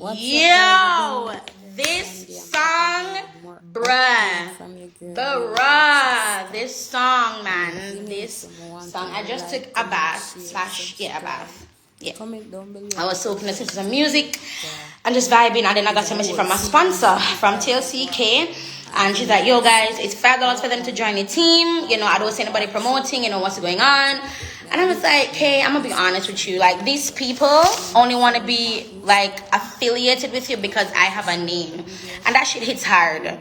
Yo, this song, this song, man, this song, I just took a bath, a bath. Yeah, I was soaking, listening to some music and just vibing, and then I got a message from my sponsor from TLCK, and she's like, yo guys, it's $5 for them to join the team. You know, I don't see anybody promoting, you know, what's going on. And I was like, hey, I'm gonna be honest with you, like, these people only want to be like affiliated with you because I have a name, and that shit hits hard.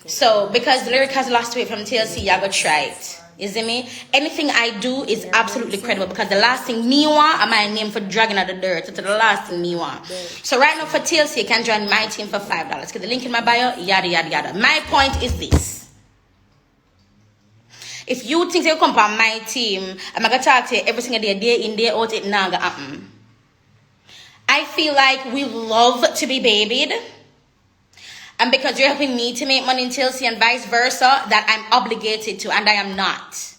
So because Lyric has lost weight from TLC, y'all go try it. You see me? Anything I do is absolutely credible, because the last thing me want am my name for dragging out the dirt. It's the last thing me want. So right now for TLC, you can join my team for $5. Get the link in my bio, yada yada yada. My point is this. If you think you come on my team, I'm gonna talk to you every single day in, day out, it not gonna happen. I feel like we love to be babied, and because you're helping me to make money in TLC and vice versa, that I'm obligated to, and I am not.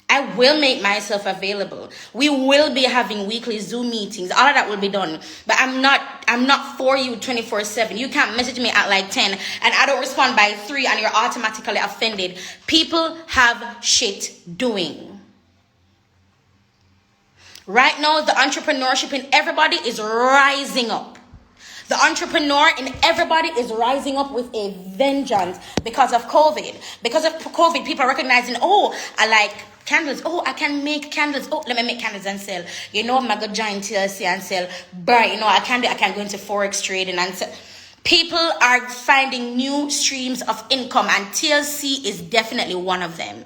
I will make myself available. We will be having weekly Zoom meetings. All of that will be done. But I'm not for you 24/7. You can't message me at like 10 and I don't respond by 3 and you're automatically offended. People have shit doing. Right now, the entrepreneurship in everybody is rising up. The entrepreneur in everybody is rising up with a vengeance because of COVID. Because of COVID, people are recognizing, oh, I like candles. Oh, I can make candles. Oh, let me make candles and sell. You know, I'm going to join TLC and sell. But, you know, I can go into Forex trading and sell. People are finding new streams of income, and TLC is definitely one of them.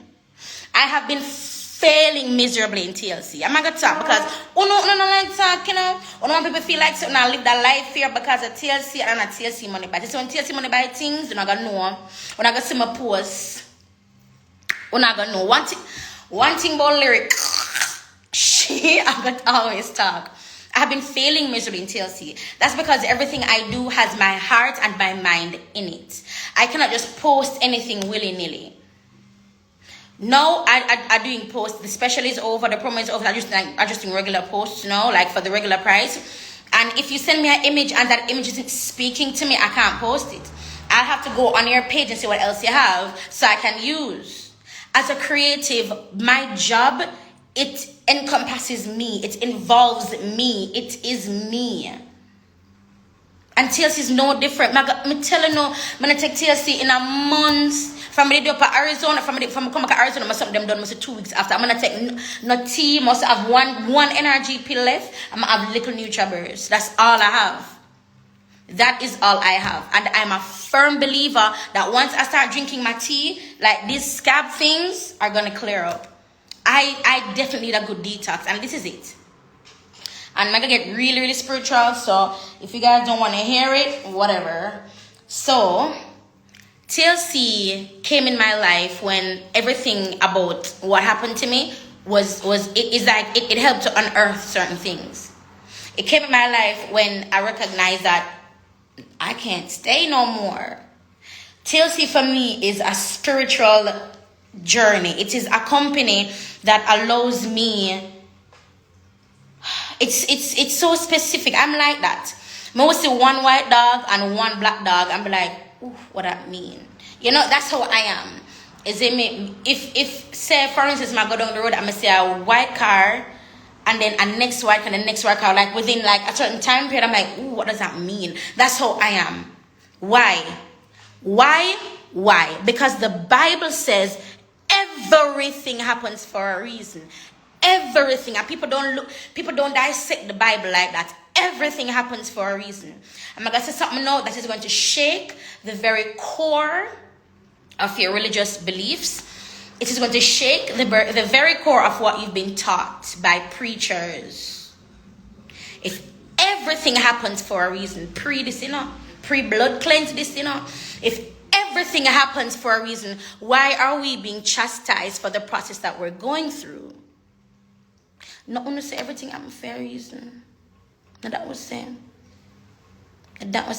I have been failing miserably in TLC. I'm not gonna talk because no like talk, you know. When people feel like something, I live that life here because of TLC and not TLC money buy. So when TLC money buy things, you're not gonna know. When I gonna see my posts, you're not gonna know. One thing about Lyric, I'm gonna always talk. I have been failing miserably in TLC. That's because everything I do has my heart and my mind in it. I cannot just post anything willy-nilly. No, I doing posts. The special is over, the promo is over. I just doing regular posts, you know, like for the regular price. And if you send me an image and that image isn't speaking to me, I can't post it. I have to go on your page and see what else you have so I can use. As a creative, my job, it encompasses me. It involves me. It is me. And TLC is no different. I'm telling you, I'm going to take TLC in a month. From the day up to Arizona, from come back to Arizona, must have them done must 2 weeks after. I'm gonna take no tea, must have one energy pill left. I'm gonna have little NutriBurst. That's all I have. That is all I have. And I'm a firm believer that once I start drinking my tea, like these scab things are gonna clear up. I definitely need a good detox, and this is it. And I'm gonna get really, really spiritual. So if you guys don't want to hear it, whatever. So TLC came in my life when everything about what happened to me it helped to unearth certain things. It came in my life when I recognized that I can't stay no more. TLC for me is a spiritual journey. It is a company that allows me. It's so specific. I'm like that. Mostly one white dog and one black dog. I'm like, ooh, what that mean? You know, that's how I am. Is it me? If say for instance, I go down the road, I'm gonna see a white car, and then a next white car, and the next white car, like within like a certain time period, I'm like, ooh, what does that mean? That's how I am. Why? Because the Bible says everything happens for a reason. Everything. And people don't dissect the Bible like that. Everything happens for a reason. I'm going to say something now that is going to shake the very core of your religious beliefs. It is going to shake the very core of what you've been taught by preachers. If everything happens for a reason, pre-blood cleanse this, if everything happens for a reason, why are we being chastised for the process that we're going through? Not only say everything happens for a reason. And that was saying. I'm not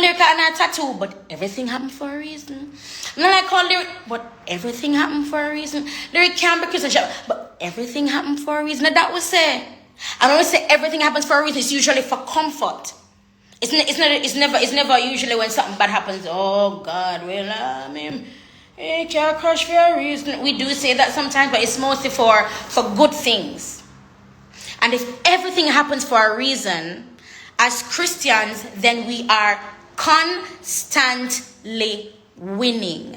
lyric and a tattoo, but everything happened for a reason. I'm not like call lyric, but everything happened for a reason. Lyric can be Christian, but everything happened for a reason. And that was say. I don't say everything happens for a reason. It's usually for comfort. It's never usually when something bad happens. Oh God, well, it can't crush for a reason. We do say that sometimes, but it's mostly for good things. And if everything happens for a reason, as Christians, then we are constantly winning.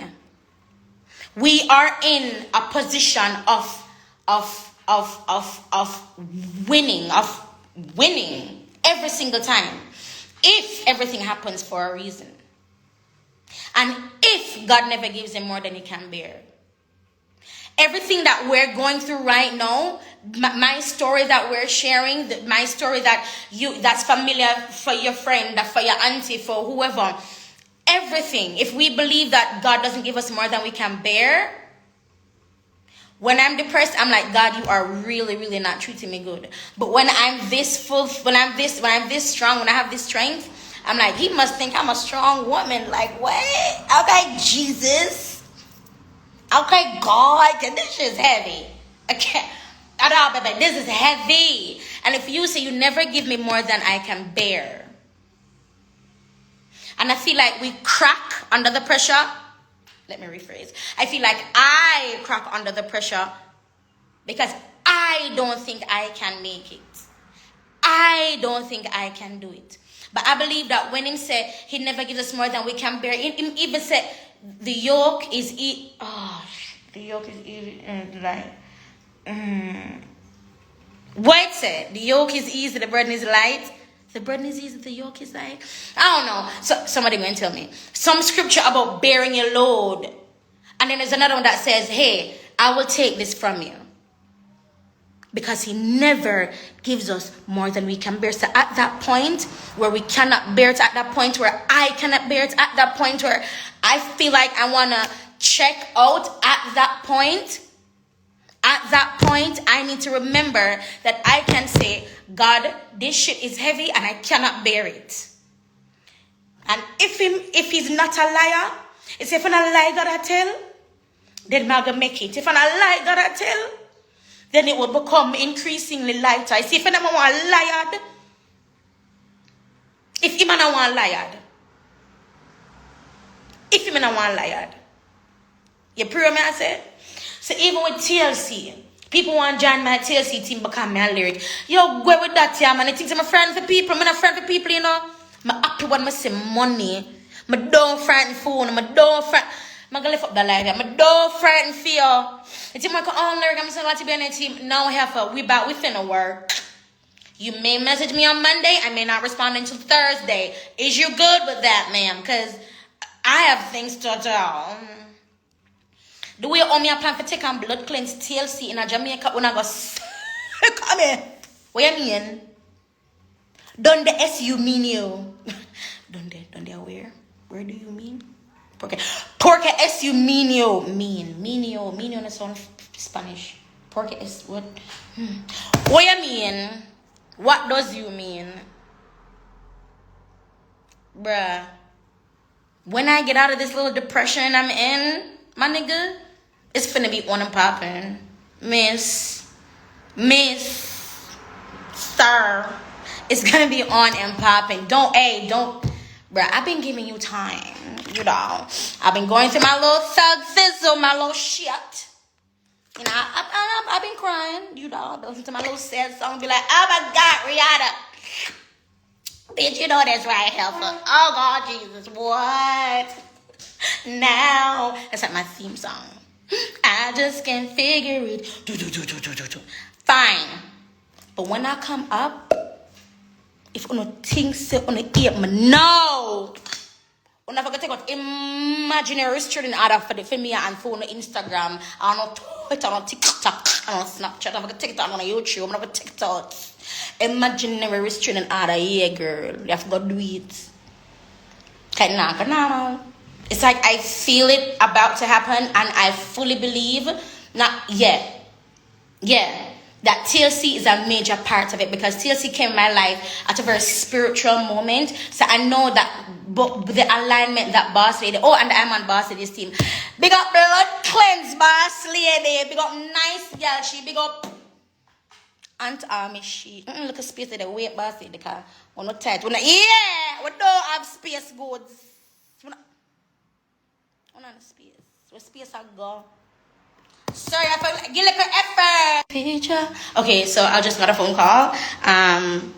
We are in a position of winning every single time. If everything happens for a reason. And if God never gives him more than he can bear. Everything that we're going through right now, my story that we're sharing, my story that's familiar for your friend, for your auntie, for whoever, everything, if we believe that God doesn't give us more than we can bear, when I'm depressed, I'm like, God, you are really, really not treating me good. But when I'm this full, when I'm this strong, when I have this strength, I'm like, he must think I'm a strong woman. Like, what? Okay, Jesus. Okay, God, this shit is heavy. Okay, baby, this is heavy. And if you say you never give me more than I can bear, and I feel like we crack under the pressure. Let me rephrase. I feel like I crack under the pressure because I don't think I can make it. I don't think I can do it. But I believe that when him said he never gives us more than we can bear, him even said the yoke is easy. What said? The yoke is easy, the burden is light. The burden is easy, the yoke is light. I don't know. So somebody going to tell me. Some scripture about bearing your load. And then there's another one that says, hey, I will take this from you. Because he never gives us more than we can bear. So at that point where we cannot bear it, at that point where I cannot bear it, at that point where I feel like I want to check out, at that point, I need to remember that I can say, God, this shit is heavy and I cannot bear it. And if he's not a liar, it's if I'm a lie God I tell, then I'm gonna make it. If I'm a lie God I tell, then it will become increasingly lighter. See, if I'm a liar, if I'm a liar, if I'm a liar, you pray me I say? So even with TLC, people want to join my TLC team become my lyric. Yo, go with that, yeah, man. I think I'm a friend for people. I'm not a friend for people, you know. I'm happy when I see money. I don't frighten phone. I don't frighten. I'm going to lift up the life. I don't frighten fear. It's like, oh, lyric, I'm so glad to be on a team. Now we back, we finna work. You may message me on Monday. I may not respond until Thursday. Is you good with that, ma'am? Because I have things to do. The way me a plan for take on blood cleanse TLC in a Jamaica when I go come here. What you mean? Don't the SU mean you? Don't they where? Where do you mean? Porque SU mean you. Mean you in sound Spanish. Porque es what? What you mean? What does you mean? Bruh. When I get out of this little depression I'm in, my nigga, it's finna be on and popping. Miss, sir, it's gonna be on and popping. Don't, bruh, I've been giving you time, you know. I've been going through my little thug fizzle, my little shit. You know, I've been crying, you know. I've been listening to my little sad song, be like, oh my God, Rihanna. Bitch, you know that's right, helper. Oh God, Jesus, what? Now, that's like my theme song. I just can't figure it. Fine. But when I come up, if you think so, you hear me, no. When I forget to take out imaginary restraining order for me and phone on Instagram, I don't know Twitter, on TikTok, on Snapchat, I'm going to take it on YouTube, I'm going to take it out. Imaginary restraining order, yeah, girl. You have to go do it. No. It's like I feel it about to happen and I fully believe, that TLC is a major part of it because TLC came in my life at a very spiritual moment. So I know that the alignment that Boss Lady, and I'm on Boss Lady's team. Big up blood cleanse, Boss Lady. Big up nice girl. She big up Aunt Army sheet. Look at space at the weight basket the car. We're not tight. We're not, yeah, we don't have space goods. We're not space. Where space I go. Sorry, I felt give like an effort. Picture. Okay, so I just got a phone call.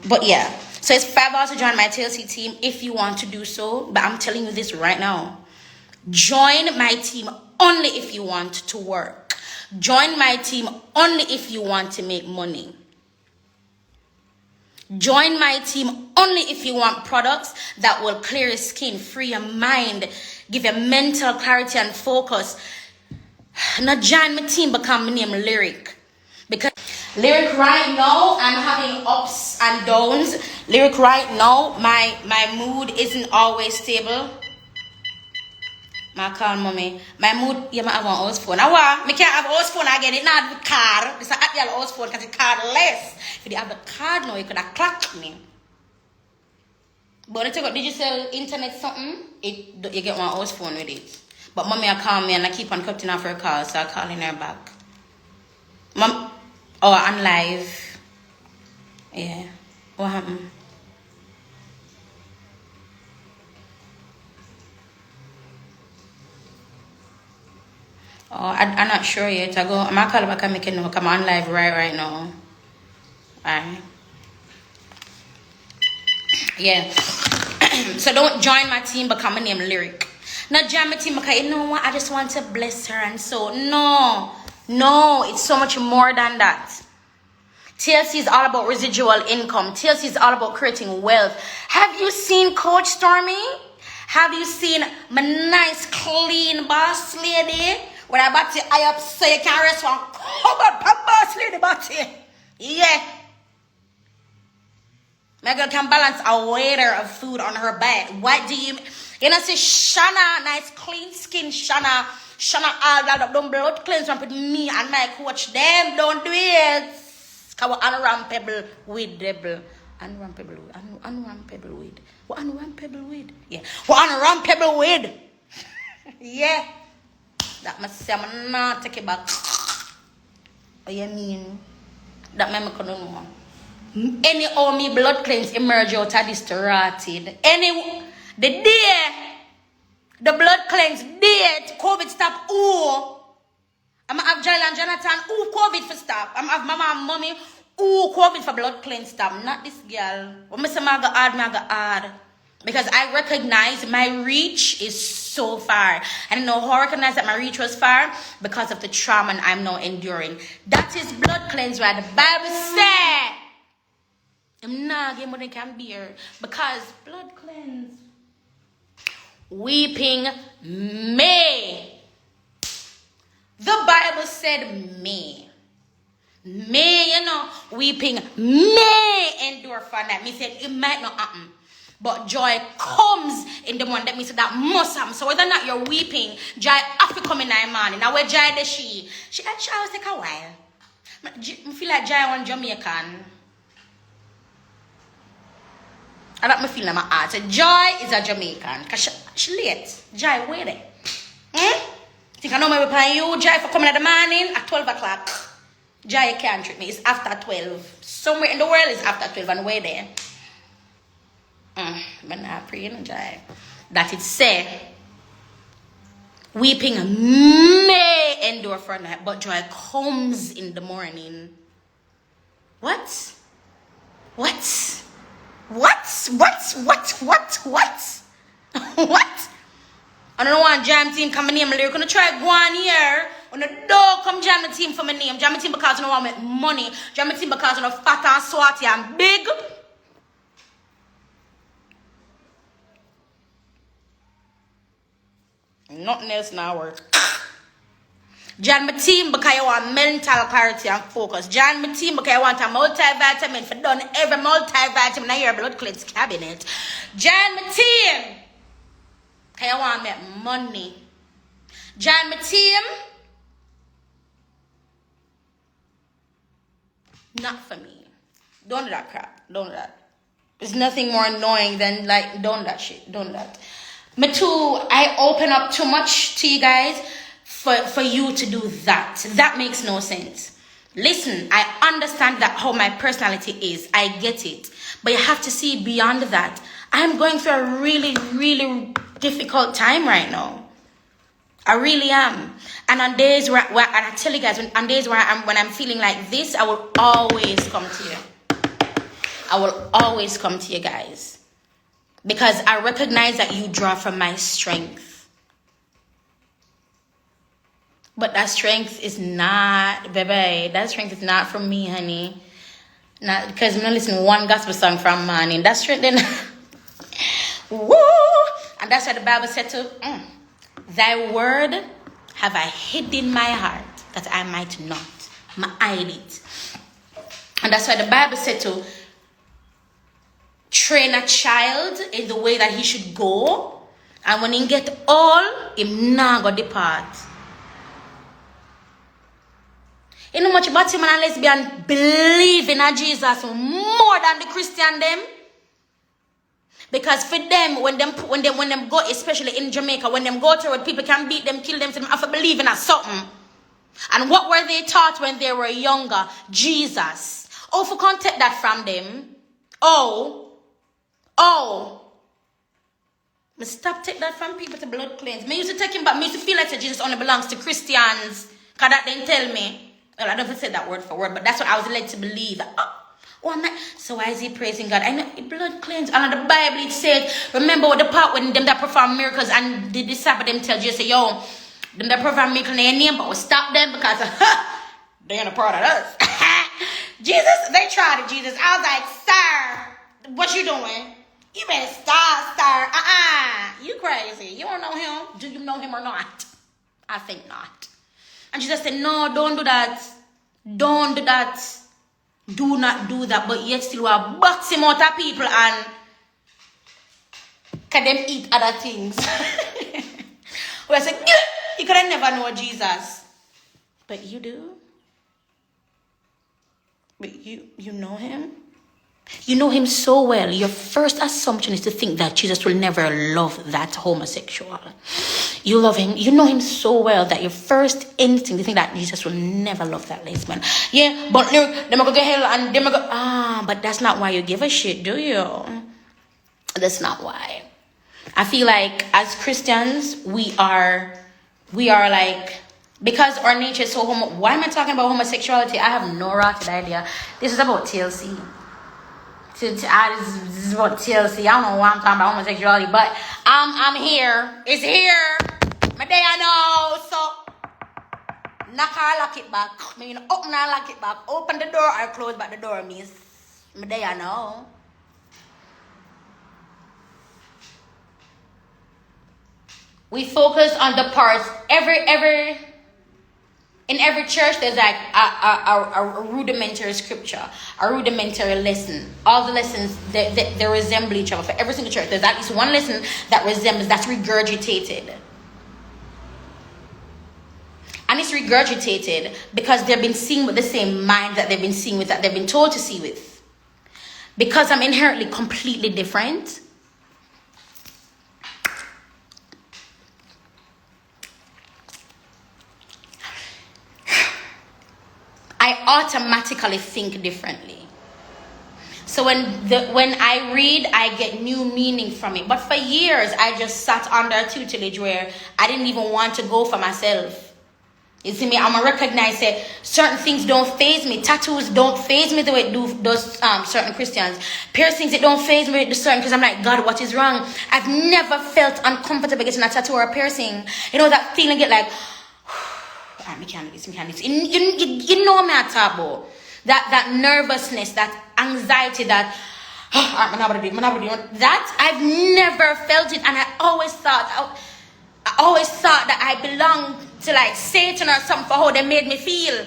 But yeah. So it's $5 to join my TLC team if you want to do so. But I'm telling you this right now. Join my team only if you want to work. Join my team only if you want to make money. Join my team only if you want products that will clear your skin, free your mind, give you mental clarity and focus. Not join my team, become my name Lyric. Because Lyric right now, I'm having ups and downs. Lyric right now, my mood isn't always stable. My call mommy. My mood, yeah, I have one house phone. I can't have a house phone again. It's not the card. It's an actual house phone because it's cardless. If you have the card now, you could have clocked me. But if you got digital internet something, you get one house phone with it. But mommy, I call me and I keep on cutting off her call, so I calling her back. Mom, oh, I'm live. Yeah. What happened? Oh, I'm not sure yet. I'm gonna call back and make it know. Come on live right now. Alright. Yeah. So don't join my team, become my name Lyric. Not join my team because you know what? I just want to bless her and so. No, it's so much more than that. TLC is all about residual income. TLC is all about creating wealth. Have you seen Coach Stormy? Have you seen my nice, clean boss lady? When I bought it, I up so you can rest one. Come on, boss lady body. Yeah. My girl can balance a waiter of food on her bed. What do you know, say Shana, nice clean skin, Shana all that up, don't blood cleanse and put me and my coach. Them don't do it. Cause we're unrampable with devil. Unrampable with. What unrampable with? Yeah. What unrampable with? Yeah. That must say I'm not take it back. What you mean? That my couldn't know. Any of me blood claims emerge out of this rotted. The day the blood cleanse date COVID stop. Ooh, I'm have Jail and Jonathan. Ooh, COVID for stop. I'm have mama and mommy. Ooh, COVID for blood cleanse stop. Not this girl. When I say I go hard. Because I recognize my reach is so far. And I know how I recognize that my reach was far because of the trauma I'm now enduring. That is blood cleanse where the Bible said. I'm not getting more than can bear. Because blood cleanse. Weeping may. The Bible said may. May, you know, weeping may endure for that. Me said it might not happen. But joy comes in the morning. That means that must happen. So whether or not you're weeping, joy have to come in the morning. Now where joy does she always take a while. I feel like joy on Jamaican. I don't feel like my heart. So Joy is a Jamaican. Because she late. Joy, where they? Think I know my reply you, Joy, for coming in the morning at 12 o'clock. Joy, you can't treat me. It's after 12. Somewhere in the world is after 12 and where there? But not praying, Joy. That it say, weeping may endure for a night, but joy comes in the morning. What? What? I don't want jam team come name Lyric. Gonna try go on here. On the door come jam the team for my name. Jam the team because I don't want make money. Jam the team because I don't fat and swatty and big. Nothing else now work. Join my team because you want mental clarity and focus. Join my team because you want a multivitamin for done every multivitamin in your blood cleanse cabinet. Join my team because you want to make money. Join my team. Not for me. Don't do that crap. Don't do that. There's nothing more annoying than like don't that shit. Don't that. Me too, I open up too much to you guys for you to do that. That makes no sense. Listen, I understand that how my personality is. I get it. But you have to see beyond that. I'm going through a really, really difficult time right now. I really am. And on days where and I tell you guys, on days when I'm feeling like this, I will always come to you. I will always come to you guys. Because I recognize that you draw from my strength. But that strength is not, baby, that strength is not from me, honey. Not because I'm not listening to one gospel song from man. And that strength then woo! And that's what the Bible said to thy word have I hid in my heart that I might not hide it. And that's why the Bible said to train a child in the way that he should go. And when he get old, him not go depart. You know much about him and lesbian believe in a Jesus more than the Christian them. Because for them, when them go, especially in Jamaica, when them go to where people can beat them, kill them, so them have to believe in a something. And what were they taught when they were younger? Jesus. Oh, if we can't take that from them. But stop take that from people to blood cleanse. Me used to take him back. Me used to feel like Jesus only belongs to Christians. Because that didn't tell me. Well, I don't say that word for word, but that's what I was led to believe. So why is he praising God? I know blood cleanse. And in the Bible it says, remember what the part when them that perform miracles and the disciples them tell Jesus, yo, them that perform miracles in their name, but we'll stop them because they're not a part of us. Jesus, they tried it, Jesus. I was like, sir, what you doing? You better stop. You crazy. You don't know him. Do you know him or not? I think not. And Jesus said, no, don't do that. Don't do that. Do not do that. But yet still we are boxing out of people and can them eat other things. We I said, you could have never know Jesus. But you do. But you know him. You know him so well. Your first assumption is to think that Jesus will never love that homosexual. You love him. You know him so well that your first instinct is to think that Jesus will never love that lesbian. Yeah, but them go get hell and them go. But that's not why you give a shit, do you? That's not why. I feel like as Christians, we are like, because our nature is so why am I talking about homosexuality? I have no rotted idea. This is about TLC. This is about TLC. I don't know why I'm talking about homosexuality, but I'm here. It's here. My day I know. So knock or lock it back. Open or lock it back. Open the door or close back the door, miss. My day I know. We focus on the parts. In every church, there's like a rudimentary scripture, a rudimentary lesson. All the lessons, they resemble each other. For every single church, there's at least one lesson that resembles, that's regurgitated. And it's regurgitated because they've been seeing with the same mind that they've been seeing with, that they've been told to see with. Because I'm inherently completely different, I automatically think differently. So when I read, I get new meaning from it. But for years, I just sat under a tutelage where I didn't even want to go for myself. You see me, I'm going to recognize that certain things don't faze me. Tattoos don't faze me the way it do those certain Christians. Piercings, it don't faze me the certain, because I'm like, God, what is wrong? I've never felt uncomfortable getting a tattoo or a piercing. You know that feeling, get like, me can't do this. You know me at about that nervousness, that anxiety, that that I've never felt it, and I always thought that I belonged to like Satan or something for how they made me feel.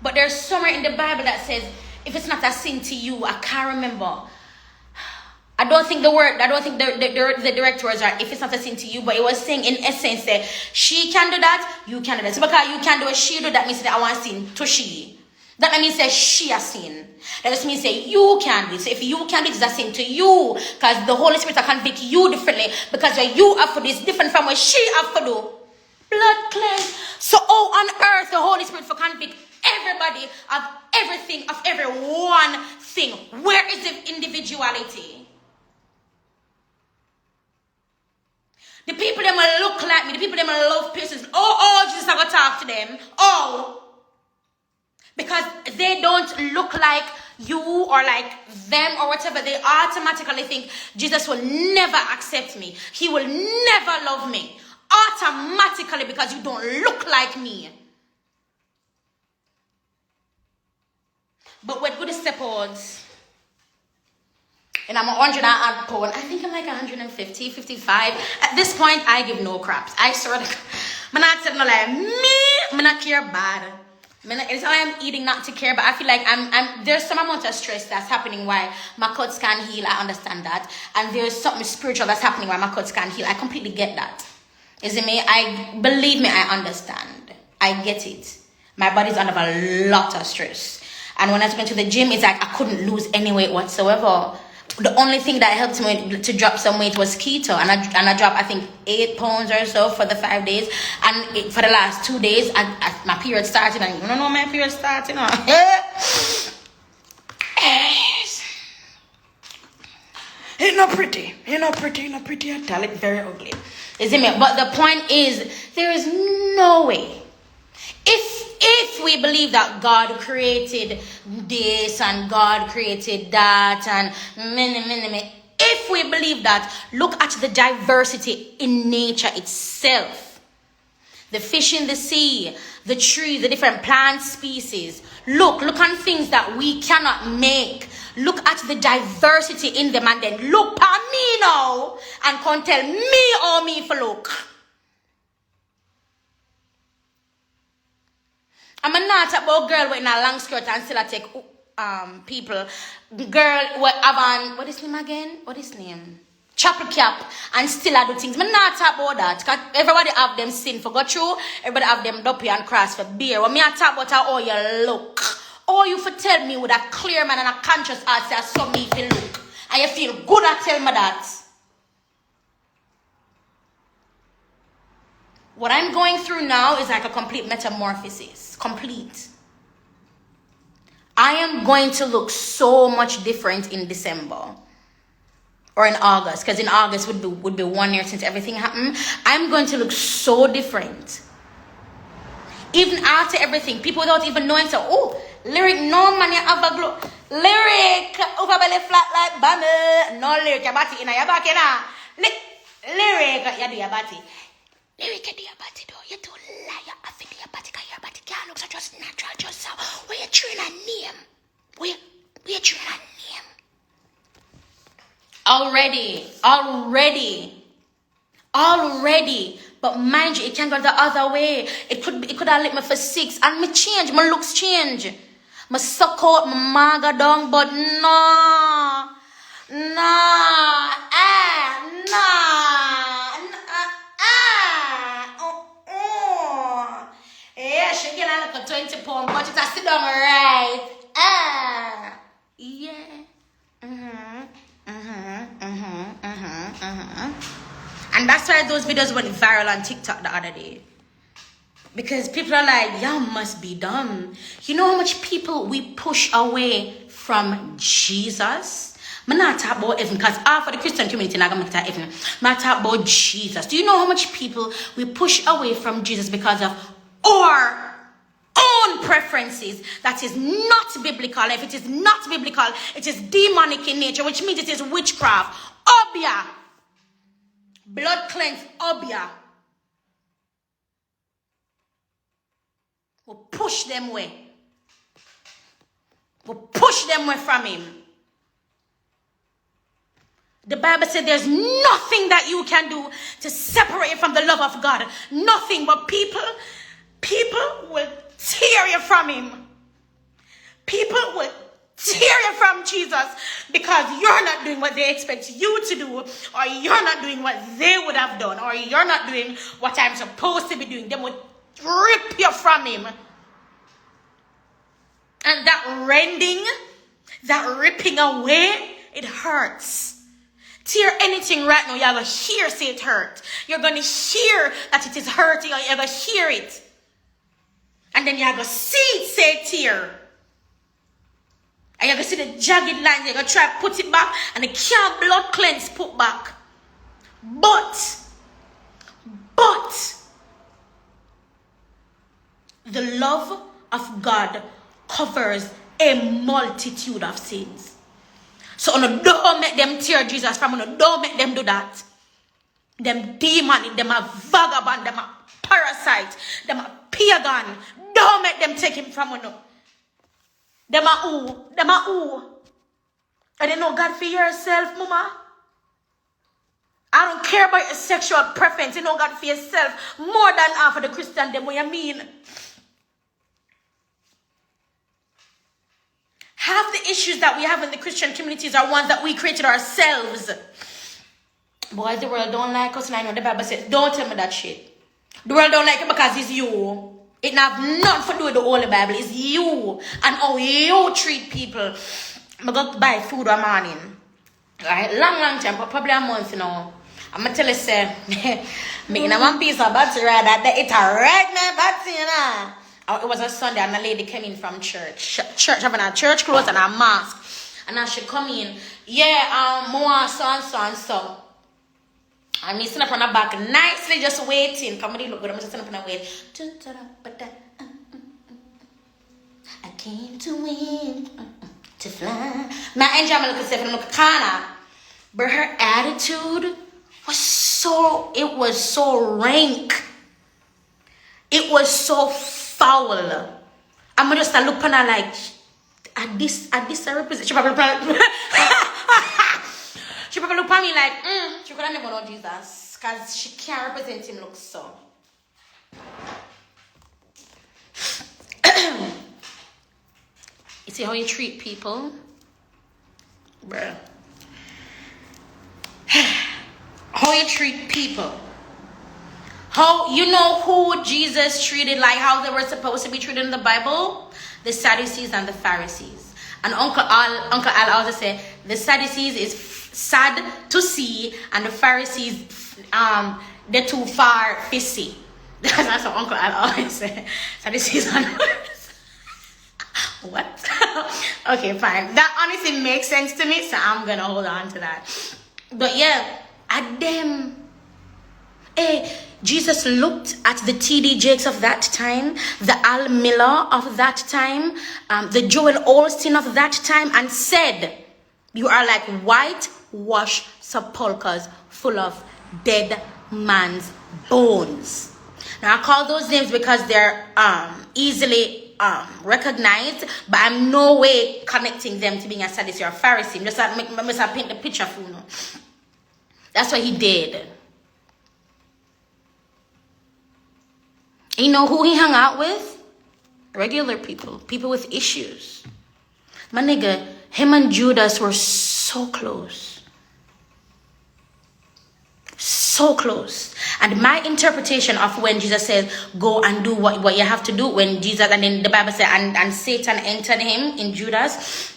But there's somewhere in the Bible that says, if it's not a sin to you, I can't remember. I don't think the direct words are, if it's not a sin to you, but it was saying in essence that she can do that, you can do that. So because you can do it, she do that, means that I want sin to she. That means that she has sin. That just means that you can do it. So if you can do it, it's a sin to you. Because the Holy Spirit can convict you differently. Because what you have to do is different from what she have to do. Blood cleanse. So, oh, on earth, the Holy Spirit for convict everybody of everything, of every one thing. Where is the individuality? The people that will look like me, the people that will love persons. Oh, Jesus, I gotta talk to them. Oh. Because they don't look like you or like them or whatever. They automatically think Jesus will never accept me. He will never love me. Automatically, because you don't look like me. But with good support, and I'm 100 pound. I think I'm like 150, 55. At this point, I give no craps. I swear to God. I'm not saying no like me. I'm not care bad. It's how I'm eating not to care, but I feel like there's some amount of stress that's happening why my cuts can't heal. I understand that. And there's something spiritual that's happening why my cuts can't heal. I completely get that. Is it me? Believe me, I understand. I get it. My body's under a lot of stress. And when I went to the gym, it's like I couldn't lose any weight whatsoever. The only thing that helped me to drop some weight was keto. And I dropped, I think, 8 pounds or so for the 5 days. And for the last 2 days, my period started. And you don't know my period started, you know. It's not pretty. It's not pretty at all. It's very ugly. Is it me? But the point is, there is no way. If we believe that God created this and God created that and if we believe that, look at the diversity in nature itself. The fish in the sea, the trees, the different plant species. Look on things that we cannot make. Look at the diversity in them and then look at me now and come tell me or me for look. I'm not about girl with a long skirt and still I take people. Girl with what is name again? What is name? Chapel cap and still I do things. I'm not about that. Cause everybody have them sin for go through. Everybody have them dopey and cross for beer. When me I talk about how you look. Or you for tell me with a clear man and a conscious heart say I saw me feel look. And you feel good at tell me that. What I'm going through now is like a complete metamorphosis. Complete. I am going to look so much different in December. Or in August. Because in August would be 1 year since everything happened. I'm going to look so different. Even after everything. People without even knowing. So, oh, Lyric, no man, you have a glow. Lyric, over belly flat like Bonez. No, Lyric, your body in your back, you know. Lyric, you do your body. Lyric, you do your body, though. You do lie. I think your body, because your body can't look so just natural, just so. Where you train a name? Where you train a name? Already. But mind you, it can go the other way. It could have lit me for 6 and me change. My looks change. Me suck out my maga down, but no. Yeah, she get like a 20 pound, but it has sit down right. Yeah. And that's why those videos went viral on TikTok the other day. Because people are like, y'all must be dumb. You know how much people we push away from Jesus? I'm not talking about heaven, because for the Christian community, I'm not talking heaven. I'm not talking about Jesus. Do you know how much people we push away from Jesus because of our own preferences? That is not biblical. If it is not biblical, it is demonic in nature, which means it is witchcraft. OBEAH. Blood cleanse, OBEAH. We'll push them away. We'll push them away from him. The Bible said there's nothing that you can do to separate you from the love of God. Nothing, but people will tear you from him. People will tear you from Jesus because you're not doing what they expect you to do, or you're not doing what they would have done, or you're not doing what I'm supposed to be doing. They would rip you from him. And that rending, that ripping away, it hurts. tear anything right now, you're going to hear say it hurt. You're going to hear that it is hurting, or you're going to hear it. And then you're going to see it say tear. And you're going to see the jagged lines. You're going to try to put it back, and it can't blood cleanse put back. But the love of God covers a multitude of sins. So don't make them tear Jesus from you. Don't make them do that. Them demon, them a vagabond, them a parasite, them a pagan. Don't make them take him from you. Them a who? And you know God for yourself, mama. I don't care about your sexual preference. You know God for yourself more than half of the Christian them. What you mean? Half the issues that we have in the Christian communities are ones that we created ourselves. Boys, the world don't like us, and I know the Bible says, don't tell me that shit. The world don't like it because it's you. It have nothing to do with the Holy Bible. It's you and how you treat people. I go buy food one morning. Right? Long time, probably a month now. I'm going to tell you, say, making a one piece of battery that it's a right now battery, you know. It was a Sunday and a lady came in from church. Church having a church clothes and a mask. And as she come in, more so and so and so. And me sitting up on the back nicely just waiting. Come on, look good. I'm just sitting up on the wait. I came to win, to fly. My angel, I'm looking at and look at Kana. But her attitude was so rank. It was so foul. I'm just look at her like, at this I represent. She probably look at me like, she could have never know Jesus. Because she can't represent him look so. You see how you treat people? Bruh. How you treat people. How, you know who Jesus treated like how they were supposed to be treated in the Bible? The Sadducees and the Pharisees. And Uncle Al also said, the Sadducees is sad to see, and the Pharisees, they're too far fishy. That's what Uncle Al always said. Sadducees and what? Okay, fine. That honestly makes sense to me, so I'm gonna hold on to that. But yeah, at them, Jesus looked at the T.D. Jakes of that time, the Al Miller of that time, the Joel Osteen of that time, and said, you are like whitewashed sepulchres full of dead man's bones. Now I call those names because they're easily recognized, but I'm no way connecting them to being a Sadducee or a Pharisee. Just like I paint the picture for you. That's what he did. You know who he hung out with? Regular people. People with issues. My nigga, him and Judas were so close. So close. And my interpretation of when Jesus said, go and do what you have to do, when Jesus, and then the Bible said, and Satan entered him in Judas.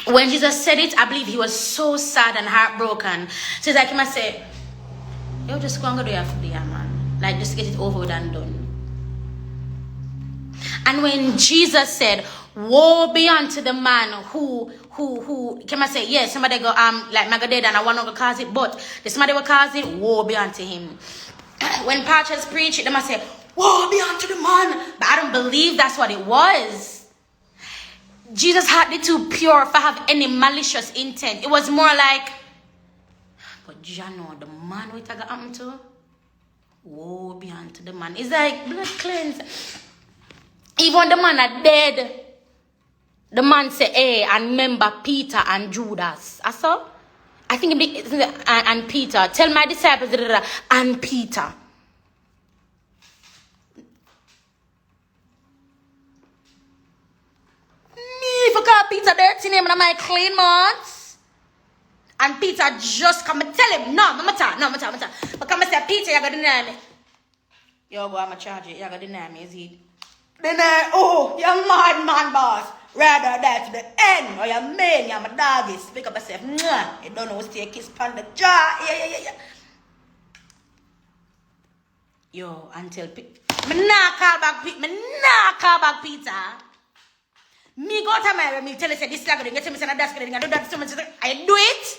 When Jesus said it, I believe he was so sad and heartbroken. So it's like he must say, yo, just go and go do your food, yeah, man. Like, just get it over with and done. And when Jesus said, woe be unto the man who can I say, yes, somebody go, like my dead and I want to cause it, but the somebody will cause it, woe be unto him. When pastors preach it, they must say, woe be unto the man. But I don't believe that's what it was. Jesus had it too pure for have any malicious intent. It was more like, but Jano, the man what I got happened to, woe be unto the man. It's like blood cleanse. Even the man are dead. The man say, hey, and remember Peter and Judas. I saw. I think and Peter. Tell my disciples and Peter. Me forgot Peter dirty name and I'm like clean months. And Peter just come and tell him, no, I'm talking. But come and say, Peter, you got to deny me. Yo, go, I'm going to charge you. You got to deny me, is he? Then, oh, you're mad, man, boss. Rather die to the end. Or you're man, you're my doggy. Speak up yourself. Mwah. You don't know what's your kiss on the jaw. Yeah. Yo, until me nah call back Peter. Me go to my me tell you say this is gonna get me say that's gonna do that so much. I do it.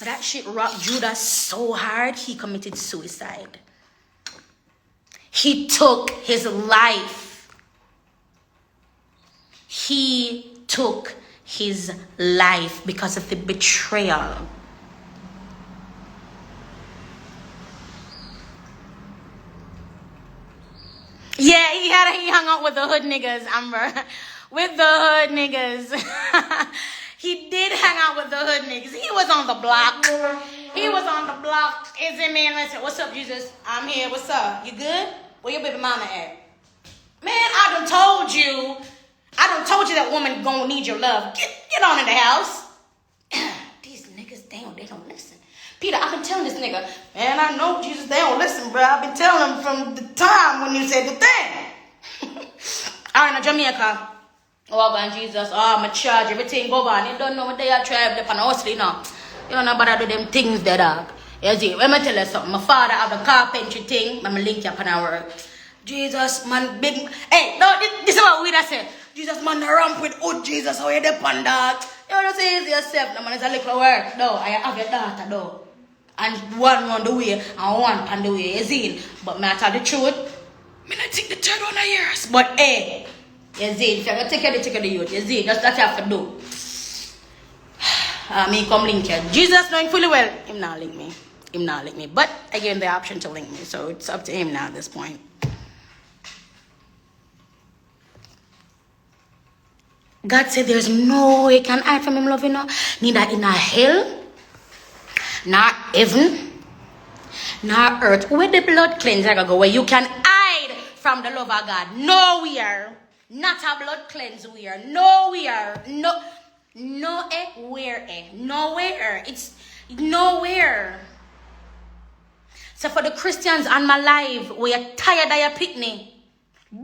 That shit rocked Judas so hard he committed suicide. He took his life. He took his life because of the betrayal. Yeah, he hung out with the hood niggas, Amber. With the hood niggas. He did hang out with the hood niggas. He was on the block. Is it man? I said, what's up, Jesus? I'm here. What's up? You good? Where your baby mama at? Man, I done told you that woman gonna need your love. Get on in the house. These niggas, they don't listen. Peter, I've been telling this nigga, man, I know Jesus, they don't listen, bro. I've been telling them from the time when you said the thing. All right, now Jamaica. Oh, God, Jesus. Oh, I'm a charge. Everything go on. You don't know what they are trying to do. You know. You don't know about do them things there, dog. You see, let me tell you something. My father have the carpentry thing. I'm link you up on our work. Jesus, man, big. Hey, no, this is what we say. Jesus, man, the ramp with hood, Jesus, how you depend that? You know, say it yourself. No, man, it's a little work. No, I have your daughter, though. And one on the way, and one on the way, you see. But me I tell the truth, me not take the third one of yours. But hey, you see, if you're gonna take care of the youth, you see, that's what you have to do. Me come link you. Jesus knowing fully well, him not link me. But I gave him the option to link me, so it's up to him now at this point. God said there's no way can hide from him love, you know. Neither in a hell, nor heaven, nor earth. Where the blood cleanser go, where you can hide from the love of God. Nowhere. Not a blood cleanse where. Nowhere. Nowhere. It's nowhere. So for the Christians on my life, we are tired of your picnic.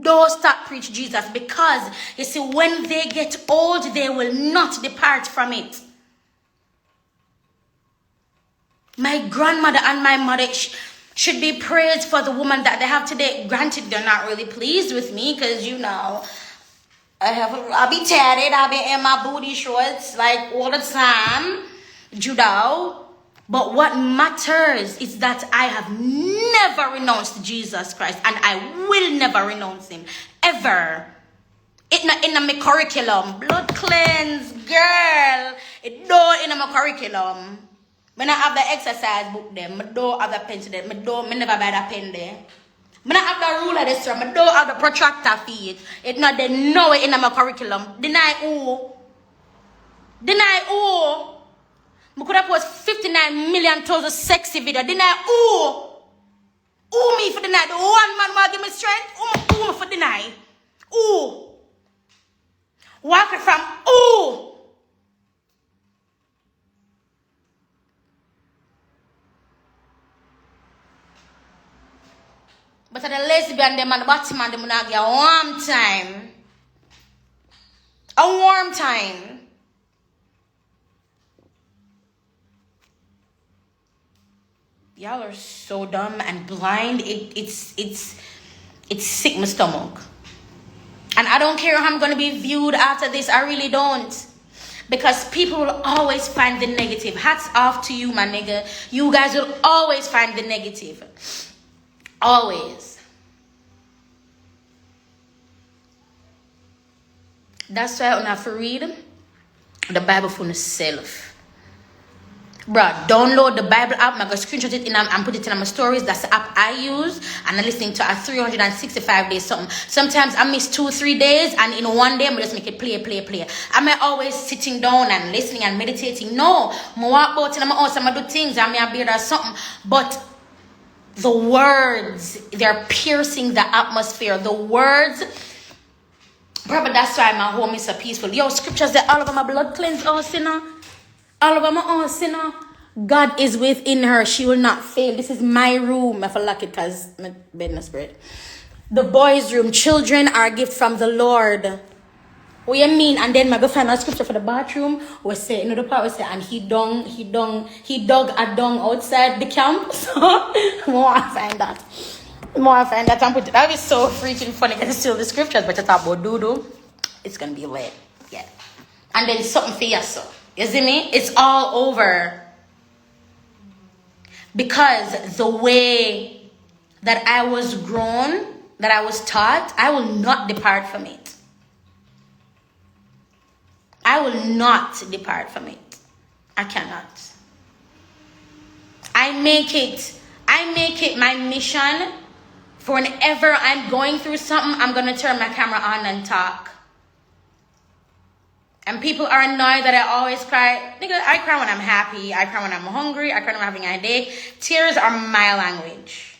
Don't stop preach Jesus, because you see, when they get old, they will not depart from it. My grandmother and my mother should be praised for the woman that they have today. Granted, they're not really pleased with me because, you know, I'll be tatted, I'll be in my booty shorts like all the time, judo. But what matters is that I have never renounced Jesus Christ, and I will never renounce him, ever. It's not in my curriculum. Blood cleanse, girl. It don't in my curriculum. When I have the exercise book there, I don't have the pencil there, I never buy that pen there. When I have the ruler this year, I don't have the protractor feet. It's not there, no way in my curriculum. Deny who? I could have post 59 million toes of sexy video. Deny who me for deny? The one man will give me strength. Who me for deny? Who? Walking from who? But the lesbian them and the bottom man them will not get a warm time. A warm time. Y'all are so dumb and blind. It's sick my stomach. And I don't care how I'm gonna be viewed after this. I really don't. Because people will always find the negative. Hats off to you, my nigga. You guys will always find the negative. Always. That's why I don't have to read the Bible for myself. Bruh, download the Bible app. I'm going to screenshot it and put it in my stories. That's the app I use. And I'm listening to a 365 days something. Sometimes I miss 2-3 days. And in one day, I'm just make it play. I'm not always sitting down and listening and meditating. No. I walk out in my house. I do things. I may be there something. But the words, they're piercing the atmosphere. The words... Bruh, but that's why my home is so peaceful. Yo, scriptures that all of my blood cleanse, oh, sinner. All of my own sinner. God is within her. She will not fail. This is my room. I feel like it because my bed no spread. The boys' room. Children are a gift from the Lord. What you mean? And then I go find a scripture for the bathroom. We say, the part we say, and he dug a dung outside the camp. So more I find that. And put it. That is so freaking funny because it's still the scriptures, but it's about doo-doo. It's gonna be lit. Yeah. And then something for you, so. You see me? It's all over. Because the way that I was grown, that I was taught, I will not depart from it. I will not depart from it. I cannot. I make it my mission for whenever I'm going through something, I'm going to turn my camera on and talk. And people are annoyed that I always cry. Nigga, I cry when I'm happy. I cry when I'm hungry. I cry when I'm having a day. Tears are my language.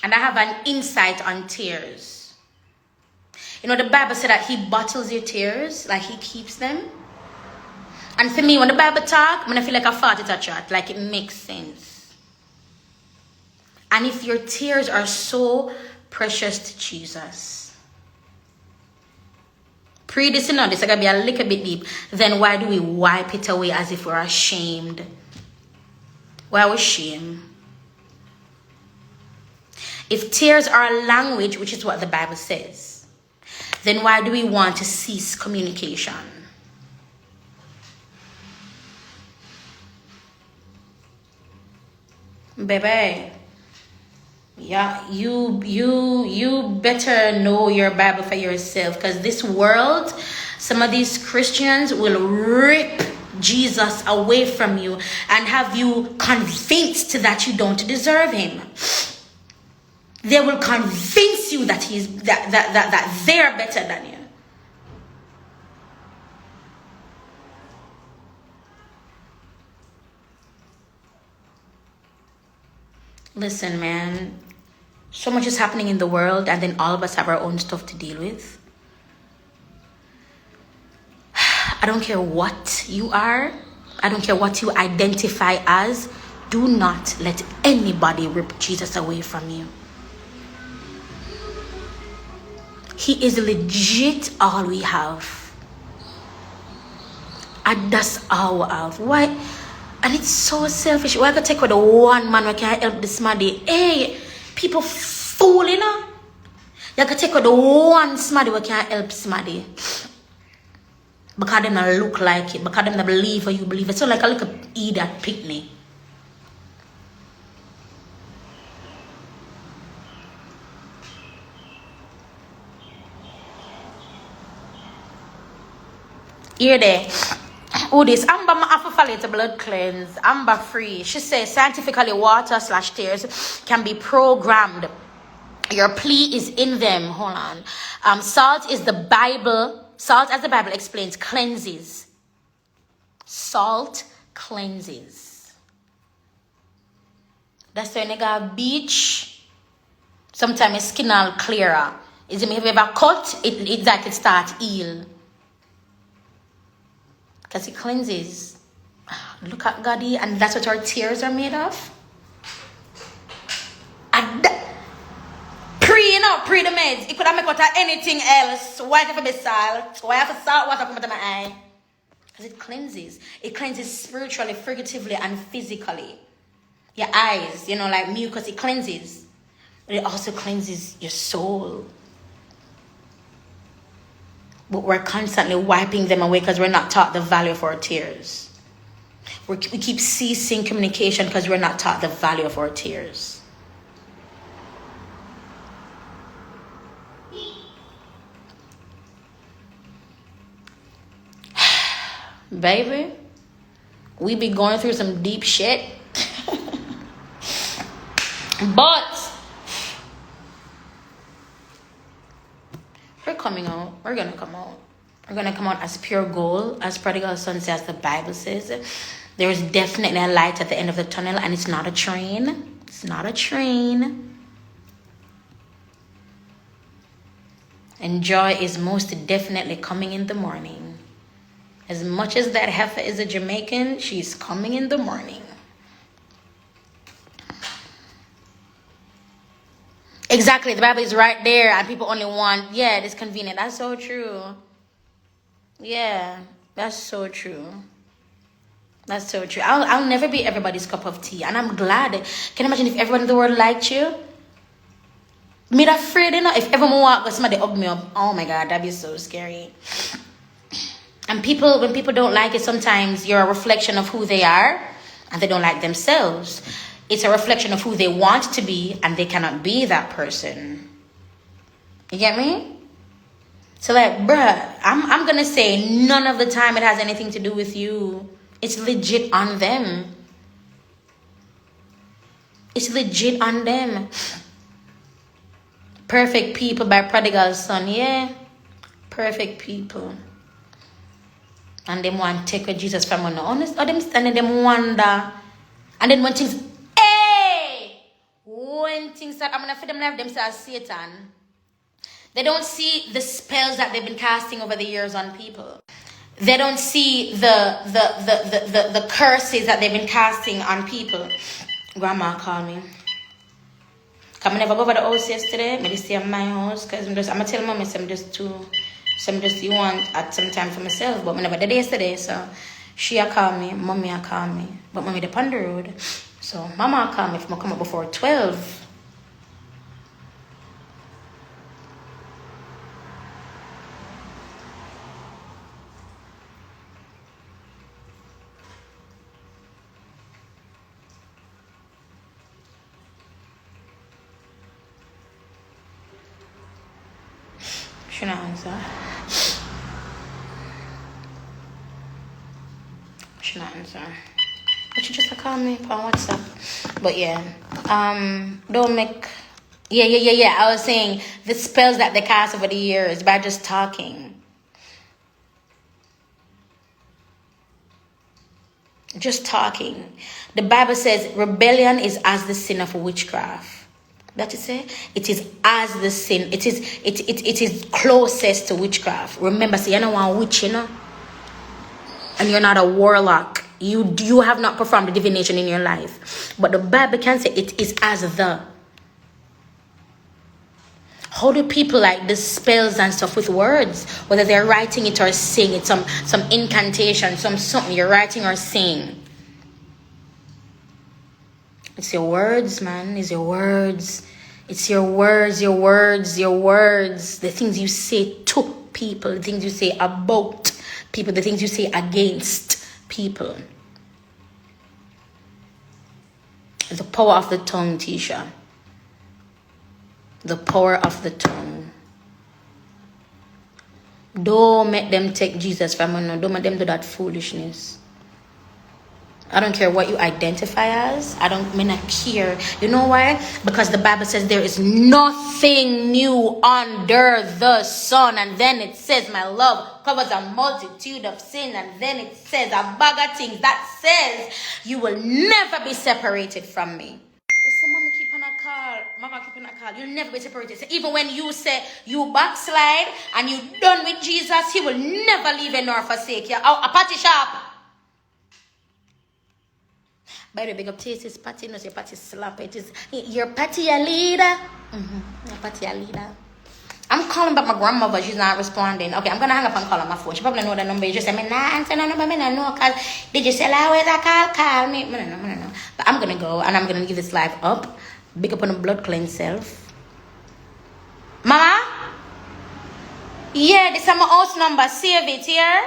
And I have an insight on tears. You know, the Bible said that he bottles your tears, like he keeps them. And for me, when the Bible talk, when I feel like I fought it a chat, like it makes sense. And if your tears are so precious to Jesus, this is going to be a little bit deep, then why do we wipe it away as if we're ashamed? Why are we ashamed? If tears are a language, which is what the Bible says, then why do we want to cease communication? Baby, yeah, you better know your Bible for yourself, because this world, some of these Christians will rip Jesus away from you and have you convinced that you don't deserve him. They will convince you that that they're better than you. Listen, man, so much is happening in the world, and then all of us have our own stuff to deal with. I don't care what you are. I don't care what you identify as. Do not let anybody rip Jesus away from you. He is legit all we have. And that's all we have. Why? And it's so selfish. Why go take with the one man who can help this smaddy? Hey, people fool, you know? You can take with the one smaddy who can help smaddy. Because them not look like it. Because them not believe what you believe. It's so like a little idiot picnic. Here there. Oh, this Amber a blood cleanse. Amber free. She says scientifically water/tears can be programmed. Your plea is in them. Hold on. Salt is the Bible. Salt, as the Bible explains, cleanses. Salt cleanses. That's why when you go beach, sometimes skin all clearer. Is it if you ever cut, it's like it starts heal. Because it cleanses. Look at God, and that's what our tears are made of. And pre the meds. It could have made out of anything else. Why have to be salt? Why have to salt water come out of my eye? Because it cleanses. It cleanses spiritually, figuratively, and physically. Your eyes, like mucus, it cleanses. But it also cleanses your soul. But we're constantly wiping them away because we're not taught the value of our tears. We keep ceasing communication because we're not taught the value of our tears. Baby, we be going through some deep shit. But we're coming out. We're going to come out. We're going to come out as pure gold, as prodigal son says, the Bible says. There is definitely a light at the end of the tunnel, and it's not a train. It's not a train. And joy is most definitely coming in the morning. As much as that heifer is a Jamaican, she's coming in the morning. Exactly. The Bible is right there, and people only want, yeah, it's convenient. That's so true. Yeah, that's so true. That's so true. I'll never be everybody's cup of tea, and I'm glad. Can you imagine if everyone in the world liked you? Me that afraid, you know, if ever more walk, somebody hug me up. Oh my God, that'd be so scary. And people, when people don't like it, sometimes you're a reflection of who they are, and they don't like themselves. It's a reflection of who they want to be, and they cannot be that person. You get me? So like, bruh, I'm gonna say none of the time it has anything to do with you. It's legit on them. It's legit on them. Perfect People by Prodigal Son, yeah. Perfect people. And them want to take with Jesus from on honest, or them standing them wonder. And then when things, when things start, I'm gonna feed them life themselves Satan. They don't see the spells that they've been casting over the years on people. They don't see the curses that they've been casting on people. Grandma called me. Come I never go over the house yesterday. I just stay at my house because I'm gonna tell mommy I'm just you want at some time for myself, but I never did yesterday. So she called me, mommy called me, but mommy up on the road. So mama called me if I come up before 12. She not answer. She not answer. But she just call me on WhatsApp. But yeah. Don't make yeah. I was saying the spells that they cast over the years by just talking. Just talking. The Bible says rebellion is as the sin of witchcraft. That is it. It is as the sin. It is closest to witchcraft. Remember, say you're not a witch, you know, and you're not a warlock. You have not performed a divination in your life. But the Bible can say it is as the. How do people like the spells and stuff with words? Whether they're writing it or saying it, some incantation, something you're writing or saying. It's your words, man. It's your words. It's your words, your words, your words. The things you say to people, the things you say about people, the things you say against people. The power of the tongue, Tisha. The power of the tongue. Don't make them take Jesus from you. Don't make them do that foolishness. I don't care what you identify as. I don't care. You know why? Because the Bible says there is nothing new under the sun. And then it says my love covers a multitude of sin. And then it says a bag of things that says you will never be separated from me. So mama keep on a call. Mama keep on a call. You'll never be separated. So even when you say you backslide and you done with Jesus, he will never leave you nor forsake you. A party shop. By the way, big up Tastes Patty, no say Patty slap. It is your Patty a leader. Your Patty a leader. I'm calling back my grandmother. She's not responding. Okay, I'm gonna hang up and call on my phone. She probably know the number. You just say me nah answer no number. Me nah know cause did you say always I call me? Me no. But I'm gonna go and I'm gonna give this live up. Big up on the blood cleanse self. Mama? Yeah, this is my house number. Save it here.